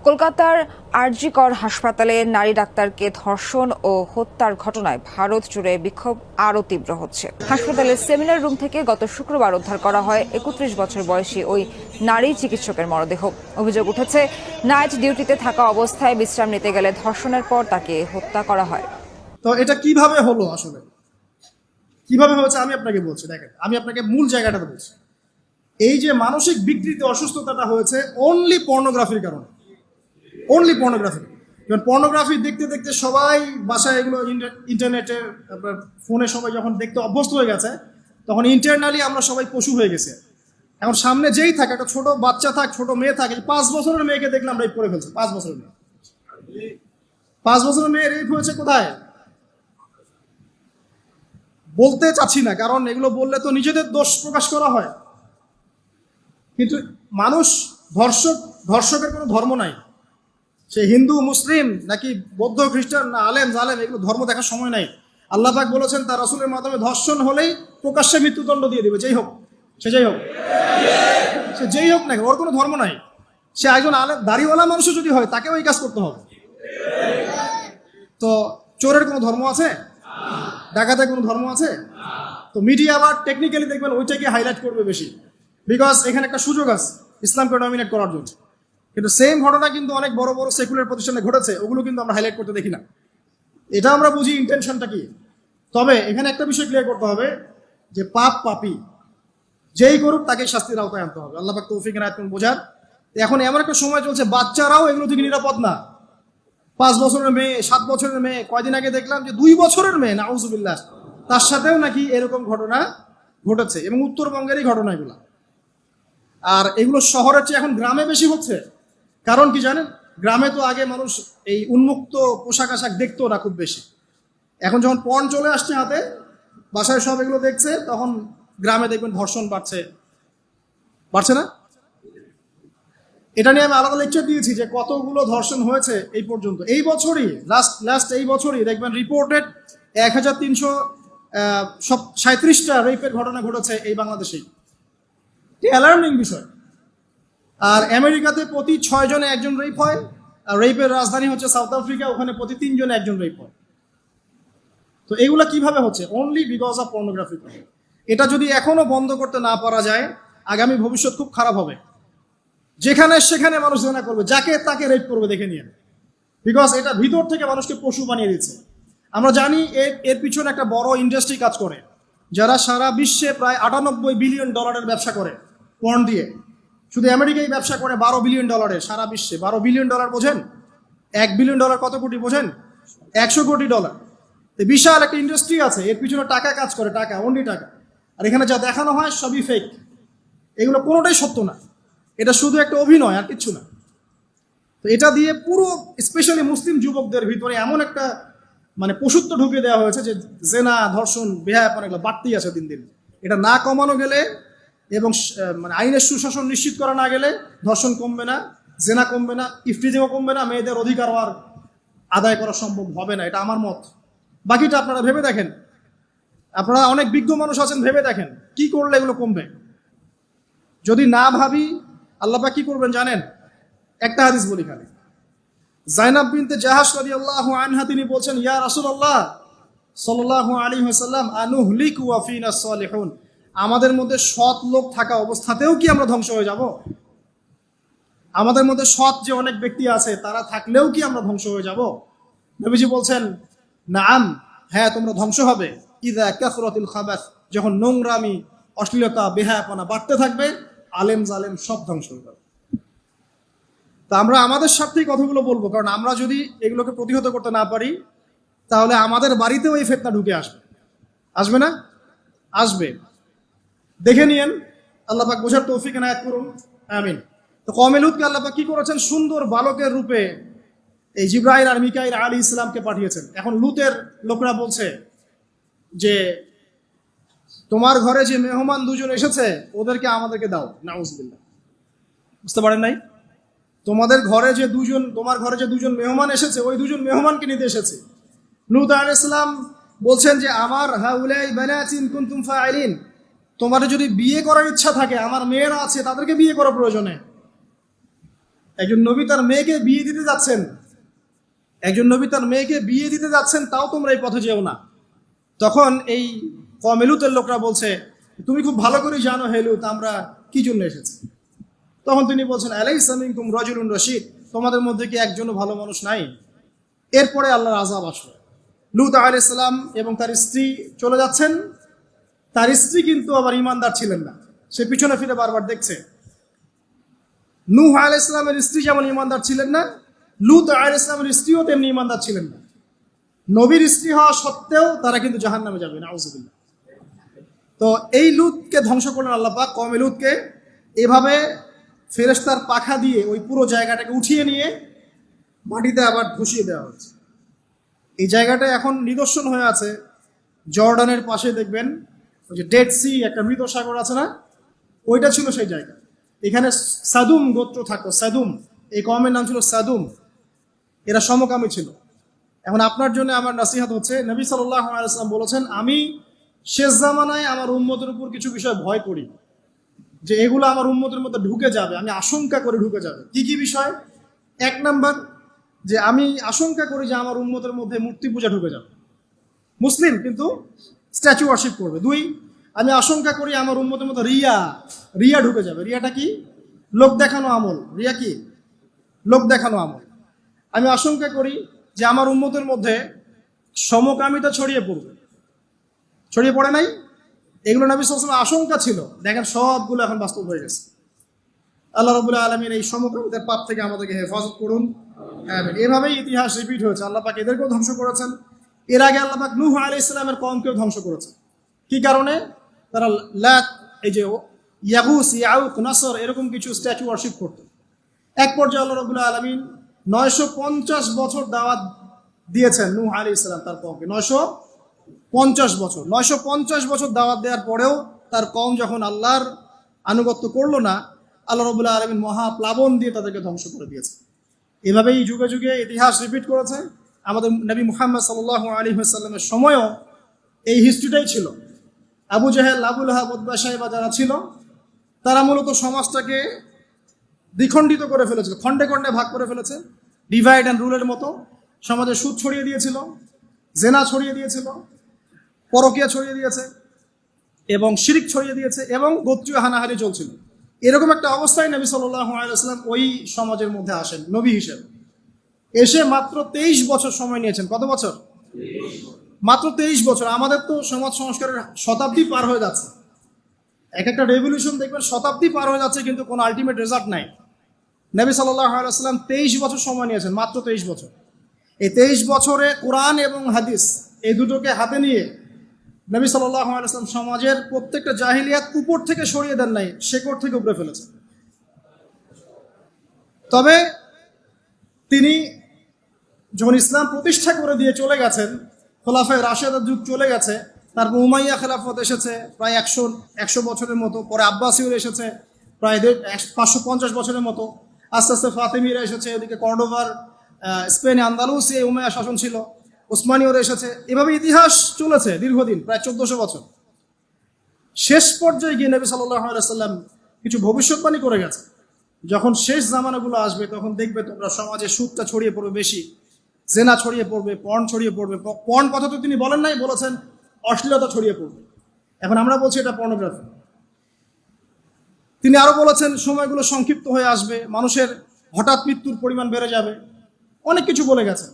কলকাতার আরজিকর হাসপাতালে নারী ডাক্তারকে ধর্ষণ ও হত্যার ঘটনায় ভারত জুড়ে বিক্ষোভ আরও তীব্র হচ্ছে। হাসপাতালের সেমিনার রুম থেকে গত শুক্রবার উদ্ধার করা হয় ৩১ বছর বয়সী ওই নারী চিকিৎসকের মরদেহ। অভিযোগ উঠেছে, নাইট ডিউটিতে থাকা অবস্থায় বিশ্রাম নিতে গেলে ধর্ষণের পর তাকে হত্যা করা হয়। তো এটা কিভাবে হলো, আসলে কিভাবে হয়েছে আমি আপনাকে বলছি। দেখেন, আমি আপনাকে মূল জায়গাটাতে বলছি। এই যে মানসিক বিকৃতি অসুস্থতাটা হয়েছে অনলি পর্নোগ্রাফির কারণে, অনলি পর্নোগ্রাফি। যেমন পর্নোগ্রাফি দেখতে দেখতে সবাই বাসায় এগুলো ইন্টারনেটে আপনার ফোনে সবাই যখন দেখতে অভ্যস্ত হয়ে গেছে, তখন ইন্টারনালি আমরা সবাই পশু হয়ে গেছে। এখন সামনে যেই থাকে, একটা ছোট বাচ্চা থাক, ছোট মেয়ে থাকে, 5 বছরের মেয়েকে দেখলাম রেপ করে ফেলছে। 5 বছরের মেয়ে, 5 বছরের মেয়ে রেপ হয়েছে কোথায় বলতে চাচ্ছি না, কারণ এগুলো বললে তো নিজেদের দোষ প্রকাশ করা হয়। কিন্তু মানুষ ধর্ষকের কোনো ধর্ম নাই। সে হিন্দু, মুসলিম, নাকি বৌদ্ধ, খ্রিস্টান, না আলেম জালেম, এগুলো ধর্ম দেখার সময় নাই। আল্লাহ পাক বলেছেন তার রাসূলের মাধ্যমে ধর্ষণ হলেই প্রকাশ্যে মৃত্যুদণ্ড দিয়ে দিবে, যেই হোক, সে যেই হোক, সে যেই হোক না, ওর কোনো ধর্ম নাই। সে একজন আলেম দাড়িওয়ালা মানুষও যদি হয়, তাকেও এই কাজ করতে হবে। তো চোরের কোনো ধর্ম আছে? ডাকাতের কোনো ধর্ম আছে? তো মিডিয়া আবার টেকনিক্যালি দেখবেন ওইটাকে হাইলাইট করবে বেশি, বিকজ এখানে একটা সুযোগ আছে ইসলামকে ডমিনেট করার জন্য। কিন্তু সেম ঘটনা কিন্তু অনেক বড় বড় সেকুলার প্রতিষ্ঠানে ঘটেছে, ওগুলো কিন্তু আমরা হাইলাইট করতে দেখি না। এটা আমরা বুঝি ইন্টেনশনটা কি। তবে এখানে একটা বিষয় ক্লিয়ার করতে হবে যে পাপী যেই করুক তাকে শাস্তির আওতায় আনতে হবে। আল্লাহ পাক তৌফিক এনায়েত করুন বোঝার। এখন এমন একটা সময় চলছে, বাচ্চারাও এগুলো থেকে নিরাপদ না। 5 বছরের মেয়ে, 7 বছরের মেয়ে, কয়দিন আগে দেখলাম যে 2 বছরের মেয়ে, নাউজুবিল্লাহ, তার সাথেও নাকি এরকম ঘটনা ঘটেছে, এবং উত্তরবঙ্গেরই ঘটনা এগুলো। আর এগুলো শহরের চেয়ে এখন গ্রামে বেশি হচ্ছে। কারণ কি জানেন, গ্রামে তো আগে মানুষ এই উন্মুক্ত পোশাক আশাক দেখতো না খুব বেশি। এখন যখন পর্ন চলে আসছে হাতে, বাসায় সব এগুলো দেখছে, তখন গ্রামে দেখবেন ধর্ষণ বাড়ছে না? এটা নিয়ে আমি আলাদা লেকচার দিয়েছি যে কতগুলো ধর্ষণ হয়েছে এই পর্যন্ত। এই বছরই লাস্ট এই বছরই দেখবেন রিপোর্টেড 1337টা রেপের ঘটনা ঘটেছে এই বাংলাদেশেই। অ্যালার্মিং বিষয়। আর আমেরিকাতে প্রতি 6 জনে একজন রেপ হয়, আর রেপের রাজধানী হচ্ছে সাউথ আফ্রিকা, ওখানে প্রতি 3 জনে একজন রেপ হয়। তো এগুলা কিভাবে হচ্ছে? Only because of pornography. এটা যদি এখনো বন্ধ করতে না পারা যায়, আগামী ভবিষ্যৎ খুব খারাপ হবে। যেখানে সেখানে মানুষ জেনা করবে, যাকে তাকে রেপ করবে, দেখে নিয়ে। বিকজ এটা ভিতর থেকে মানুষকে পশু বানিয়ে দিচ্ছে। আমরা জানি এর পিছনে একটা বড় ইন্ডাস্ট্রি কাজ করে, যারা সারা বিশ্বে প্রায় 98 বিলিয়ন ডলারের ব্যবসা করে পর্ন দিয়ে। শুধু আমেরিকায় ব্যবসা করে 12 বিলিয়ন ডলারের, সারা বিশ্বে 12 বিলিয়ন ডলার বোঝেন? 1 বিলিয়ন ডলার কত কোটি বোঝেন? 100 কোটি ডলার। বিশাল একটা ইন্ডাস্ট্রি আছে, এর পিছনে টাকা কাজ করে, টাকা, অনলি টাকা। আর এখানে যা দেখানো হয় সবই ফেক, এগুলো কোনোটাই সত্য না। এটা শুধু একটা অভিনয়, আর কিচ্ছু না। তো এটা দিয়ে পুরো স্পেশালি মুসলিম যুবকদের ভিতরে এমন একটা পশুত্ব ঢুকিয়ে দেওয়া হয়েছে যে জেনা, ধর্ষণ, বেহায়াপনা এগুলো বাড়তেই আছে দিন দিন। এটা না কমানো গেলে এবং আইনের সুশাসন নিশ্চিত করা না গেলে ধর্ষণ কমবে না, জেনা কমবে না, ইফটিজিংও কমবে না, মেয়েদের অধিকার আর আদায় করা সম্ভব হবে না। এটা আমার মত। বাকিটা আপনারা ভেবে দেখেন। আপনারা অনেক বিজ্ঞ মানুষ আছেন, ভেবে দেখেন কি করলে এগুলো কমবে। যদি না ভাবি, আল্লাহ পাক কি করবেন জানেন? একটা হাদিস বলি খালি। জাইনাব বিনতে জাহাশ রাদিয়াল্লাহু আনহা তিনি বলছেন, ইয়া রাসূলুল্লাহ সাল্লাল্লাহু আলাইহি ওয়াসাল্লাম, আনুহলিকু ওয়া ফিনা সালিহুন, আমাদের মধ্যে সৎ লোক থাকা অবস্থাতেও কি আমরা ধ্বংস হয়ে যাব? আমাদের মধ্যে সৎ যে অনেক ব্যক্তি আছে, তারা থাকলেও কি আমরা ধ্বংস হয়ে যাব? নবীজি বলছেন, নাআম, হ্যাঁ তোমরা ধ্বংস হবে। ইযা কাসরাতিল খাবাস, যখন নোংরামি, অশ্লীলতা, বেহায়াপনা বাড়তে থাকবে, আলেম জালেম সব ধ্বংস হয়ে যাবে। তা আমরা আমাদের স্বার্থেই কথাগুলো বলবো, কারণ আমরা যদি এগুলোকে প্রতিহত করতে না পারি, তাহলে আমাদের বাড়িতেও এই ফিতনা ঢুকে আসবে না? আসবে। দেখে নিয়েন। আল্লাহ পাক বোঝার তৌফিক এনায়েত করুন, আমিন। তো কওমে লূতকে আল্লাহ পাক কি করেছেন? সুন্দর বালকের রূপে এই জিবরাইল আর মিকাইল আলাইহিস সালামকে পাঠিয়েছেন। এখন লূতের লোকরা বলছে যে তোমার ঘরে যে মেহমান দুজন এসেছে, ওদেরকে আমাদেরকে দাও। নাউজুবিল্লাহ। বুঝতে পারেন নাই? তোমার ঘরে যে দুজন মেহমান এসেছে, ওই দুজন মেহমানকে নিতে এসেছে। লূত আলাইহিস সালাম বলছেন যে আমার হাউলাই বানাতিন কুনতুম ফাইলিন, তোমাদের যদি বিয়ে করার ইচ্ছা থাকে, আমার মেয়েরা আছে, তাদেরকে বিয়ে করা প্রয়োজনে। একজন নবী তার মেয়েকে বিয়ে দিতে যাচ্ছেন, একজন নবী তার মেয়েকে বিয়ে দিতে যাচ্ছেন, তাও তোমরা এই পথে যেও না। তখন এই কওমে লূতের লোকরা বলছে, তুমি খুব ভালো করে জানো হে লূত আমরা কি জন্য এসেছি। তখন তিনি বলছেন, আলাইসা মিনকুম রাজুলুন রশীদ, তোমাদের মধ্যে কি একজনও ভালো মানুষ নাই? এরপরে আল্লাহর আযাব আসলো। লূত আলাইহিস সালাম এবং তার স্ত্রী চলে যাচ্ছেন। তার স্ত্রী কিন্তু আবার ইমানদার ছিলেন না, সে পিছনে ফিরে বারবার দেখছে। নূহ আলাইহিস সালামের স্ত্রী যেমন ইমানদার ছিলেন না, লূত আলাইহিস সালামের স্ত্রীও তেমনি ইমানদার ছিলেন না। নবীর স্ত্রী হওয়া সত্ত্বেও তারা কিন্তু জাহান্নামে যাবে, নাউযুবিল্লাহ। তো এই লূতকে ধ্বংস করলেন আল্লাহ পাক, কওমে লূতকে এভাবে ফেরেশতার পাখা দিয়ে ওই পুরো জায়গাটাকে উঠিয়ে নিয়ে মাটিতে আবার ধসিয়ে দেওয়া হচ্ছে। এই জায়গাটা এখন নিদর্শন হয়ে আছে। জর্ডানের পাশে দেখবেন ওই যে ডেড সি, একটা মৃত সাগর আছে না, ওইটা ছিল সেই জায়গা। এখানে সাদুম গোত্র থাকতো, সাদুম, এই কওমের নাম ছিল সাদুম। এরা সমকামী ছিল। এখন আপনার জন্য আমার নসিহত হচ্ছে, নবী সাল্লাল্লাহু আলাইহি ওয়াসাল্লাম বলেছেন, আমি শেষ জামানায় আমার উম্মতের উপর কিছু বিষয় ভয় করি, যে এগুলো আমার উম্মতের মধ্যে ঢুকে যাবে, আমি আশঙ্কা করে ঢুকে যাবে। কি কি বিষয়? এক নাম্বার, যে আমি আশঙ্কা করি যে আমার উম্মতের মধ্যে মূর্তি পূজা ঢুকে যাবে, মুসলিম কিন্তু স্ট্যাচু ওয়ার্শিপ করবে। দুই, আমি আশঙ্কা করি আমার উম্মতের মধ্যে রিয়া ঢুকে যাবে। রিয়াটা কি? লোক দেখানো আমল। রিয়া কি? লোক দেখানো আমল। আমি আশঙ্কা করি যে আমার উম্মতের মধ্যে সমকামিতা ছড়িয়ে পড়বে। ছড়িয়ে পড়ে নাই? এগুলো নবী সাল্লাল্লাহু আলাইহি ওয়াসাল্লামের আশঙ্কা ছিল। দেখেন সবগুলো এখন বাস্তব হয়ে গেছে। আল্লাহ রাব্বুল আলামিন এই সমকামিতার পাপ থেকে আমাদেরকে হেফাজত করুন, আমিন। এভাবেই ইতিহাস রিপিট হয়েছে। আল্লাহ পাক এদেরকেও ধ্বংস করেছেন। এর আগে আল্লাহ পাক নূহ আলাইহিস সালামের কওমকেও ধ্বংস করেছেন। কি কারণে? তারা লাত, এই যে ইয়াগুস, ইয়াউক, নাসর, এরকম কিছু স্ট্যাচু ওয়ার্শিপ করত। এক পর্যায়ে আল্লাহ রাব্বুল আলামিন 950 বছর দাওয়াত দিয়েছেন নূহ আলাইহিস সালাম তার কওমকে। 950 বছর দাওয়াত দেওয়ার পরেও তার কওম যখন আল্লাহর আনুগত্য করলো না, আল্লাহ রাব্বুল আলামিন মহাপ্লাবন দিয়ে তাদেরকে ধ্বংস করে দিয়েছে। এভাবেই যুগে যুগে ইতিহাস রিপিট করেছে। আমাদের নবী মুহাম্মদ সাল্লাল্লাহু আলাইহি ওয়াসাল্লামের সময়ও এই হিস্ট্রিটাই ছিল। আবু জাহেল, আবু লাহাব, উতবা, শাইবা যারা ছিল, তারা মূলত সমাজটাকে দ্বিখণ্ডিত করে ফেলেছিল, খণ্ডে খণ্ডে ভাগ করে ফেলেছে। ডিভাইড অ্যান্ড রুলের মতো সমাজে সুদ ছড়িয়ে দিয়েছিল, জেনা ছড়িয়ে দিয়েছিল, পরকীয়া ছড়িয়ে দিয়েছে এবং শিরিক ছড়িয়ে দিয়েছে এবং গোত্রীয় হানাহানি চলছিল। এরকম একটা অবস্থায় নবী সাল্লাল্লাহু আলাইহি ওয়াসাল্লাম ওই সমাজের মধ্যে আসেন নবী হিসেবে। এসে মাত্র 23 বছর সময় নিয়েছেন। কত বছর? মাত্র 23 বছর। আমাদের তো সমাজ সংস্কারের শতাব্দী পার হয়ে যাচ্ছে। এক একটা রেভলিউশন দেখবেন শতাব্দী পার হয়ে যাচ্ছে, কিন্তু কোনো আলটিমেট রেজাল্ট নাই। নবী সাল্লাল্লাহু আলাইহি ওয়াসাল্লাম 23 বছর সময় নিয়েছেন, মাত্র 23 বছর। এই 23 বছরে কোরআন এবং হাদিস এই দুটোকে হাতে নিয়ে নবী সাল্লাল্লাহু আলাইহি ওয়াসাল্লাম সমাজের প্রত্যেকটা জাহিলিয়াত উপর থেকে সরিয়ে দেন নাই, শেকড় থেকে উপরে ফেলেছেন। তবে তিনি যখন ইসলাম প্রতিষ্ঠা করে দিয়ে চলে গেছেন, খোলাফায়ে রাশেদার যুগ চলে গেছে, তারপর উমাইয়া খেলাফত এসেছে প্রায় 100 বছরের মতো, পরে আব্বাসীয় এসেছে প্রায় 550 বছরের মতো, আস্তে আস্তে ফাতেমিরা এসেছে, ওদিকে কর্ডোভার, স্পেনে আন্দালুসিয়া উমাইয়া শাসন ছিল, ওসমানীয়রা এসেছে। এভাবে ইতিহাস চলেছে দীর্ঘদিন, প্রায় 1400 বছর। শেষ পর্যায়ে গিয়ে নবী সাল্লাল্লাহু আলাইহি ওয়াসাল্লাম কিছু ভবিষ্যৎবাণী করে গেছে, যখন শেষ জামানাগুলো আসবে তখন দেখবে তোমরা সমাজে সুদটা ছড়িয়ে পড়বে বেশি, জেনা ছড়িয়ে পড়বে, পর্ন ছড়িয়ে পড়বে। পর্ন কথা তো তিনি বলেন নাই, বলেছেন অশ্লীলতা ছড়িয়ে পড়বে। এখন আমরা বলছি এটা পর্নোগ্রাফি। তিনি আরো বলেছেন সময়গুলো সংক্ষিপ্ত হয়ে আসবে, মানুষের হঠাৎ মৃত্যুর পরিমাণ বেড়ে যাবে, অনেক কিছু বলে গেছেন।